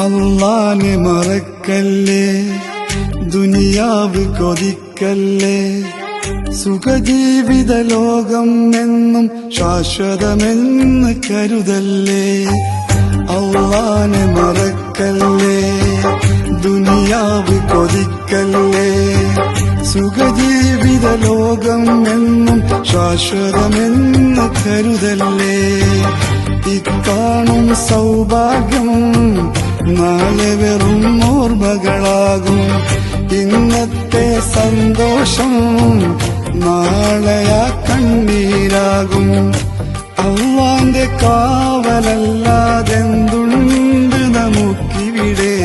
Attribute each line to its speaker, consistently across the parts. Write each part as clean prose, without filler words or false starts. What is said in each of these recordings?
Speaker 1: അല്ലാനെ മറക്കല്ലേ, ദുനിയാവ് കൊതിക്കല്ലേ. സുഖജീവിത ലോകം എന്നും ശാശ്വതമെന്ന് കരുതല്ലേ. അല്ലാനെ മറക്കല്ലേ, ദുനിയാവ് കൊതിക്കല്ലേ. സുഖജീവിത ലോകം എന്നും ശാശ്വതമെന്ന് കരുതല്ലേ. ഇക്കാണും സൗഭാഗ്യം നാളെ വെറും ഓർമ്മകളാകും. ഇന്നത്തെ സന്തോഷം നാളെയാ കണ്ണീരാകും. അല്ലാന്റെ കാവലല്ലാതെന്തുണ്ട് നമുക്കിവിടെ.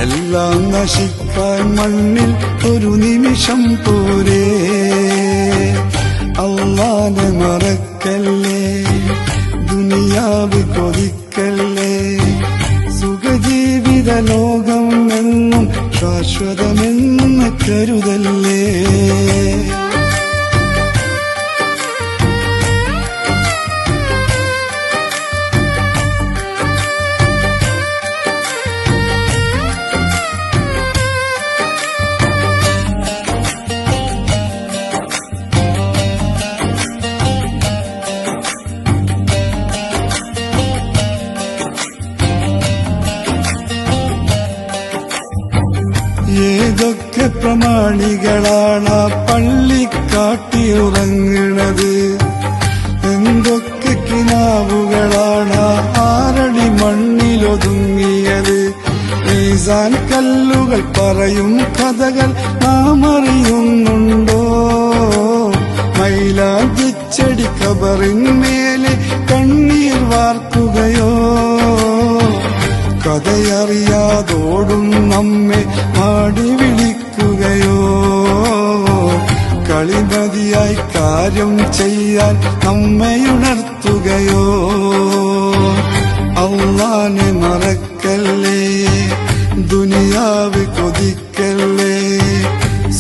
Speaker 1: എല്ലാം നശിക്കാൻ മണ്ണിൽ ഒരു നിമിഷം പോരെ. അല്ലാനെ മറക്കല്ലേ, ദുനിയാവ് കൊതിക്കല്ലേ. സുഖജീവിത ലോകം എന്നും ശാശ്വതമെന്ന് കരുതല്ലേ. ഏതൊക്കെ പ്രമാണികളാണ് പള്ളിക്കാട്ടിയുറങ്ങണത്. എന്തൊക്കെ കിനാവുകളാണ് ആരടി മണ്ണിലൊതുങ്ങിയത്. മീസാൻ കല്ലുകൾ പറയും കഥകൾ നാം അറിയുന്നുണ്ടോ. മൈലാഞ്ചിച്ചെടി കബറിന്മേലെ കണ്ണീർ വാർക്കുകയോ. കഥയറിയാതോടും നമ്മെ മാടി വിളിക്കുകയോ. കളിമതിയായി കാര്യം ചെയ്യാൻ നമ്മയുണർത്തുകയോ. അല്ലാനെ മറക്കല്ലേ, ദുനിയാവ് കൊതിക്കല്ലേ.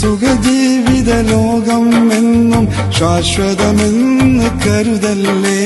Speaker 1: സുഖജീവിത ലോകം എന്നും ശാശ്വതമെന്ന് കരുതല്ലേ.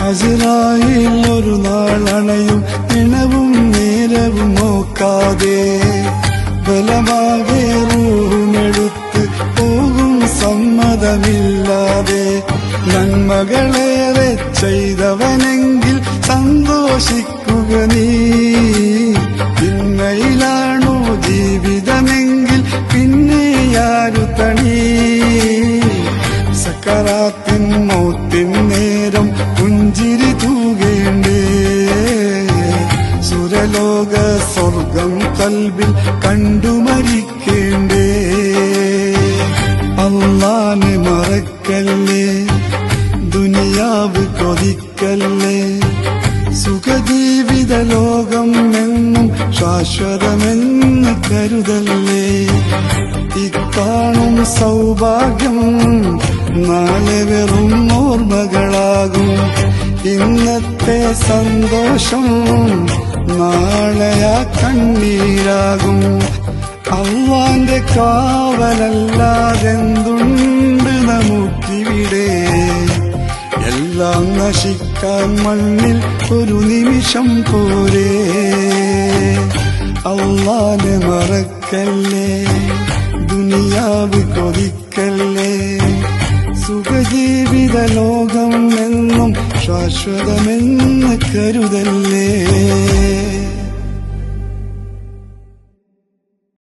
Speaker 1: അസ്റായീൽ ഒരു നാളണയും ഇണവും നേരവും നോക്കാതെ. ബലമാകെ റൂമെടുത്ത് പോകും സമ്മതമില്ലാതെ. നന്മകളേറെ ചെയ്തവനെങ്കിൽ സന്തോഷിക്കുക നീ. തിന്മയിലാണോ ജീവിതമെങ്കിൽ പിന്നെ യാരു തണി. സക്കറാത്തിൻ മൗത്തിൻ നേരം പുഞ്ചിരി തൂകേണ്ടേ. സുരലോക സ്വർഗം കൽബിൽ കണ്ടു മരിക്കേണ്ടേ. അല്ലാനെ മറക്കല്ലേ, ദുനിയാവ് കൊതിക്കല്ലേ. സുഖജീവിത ലോകം എന്നും ശാശ്വതമെന്ന് കരുതല്ലേ. ഇക്കാണും സൗഭാഗ്യം നാളെ വെറും ഓർമ്മകളാകും. ഇന്നത്തെ സന്തോഷം നാളെയാ കണ്ണീരാകും. അല്ലാന്റെ കാവലല്ലാതെന്തുണ്ട് നമുക്കിവിടെ. എല്ലാം നശിക്കാൻ മണ്ണിൽ ഒരു നിമിഷം പോരെ. അല്ലാനെ മറക്കല്ലേ, ദുനിയാവ് കൊതിക്കല്ലേ. സുഖജീവിത ലോകം എന്നും ശാശ്വതമെന്ന് കരുതല്ലേ.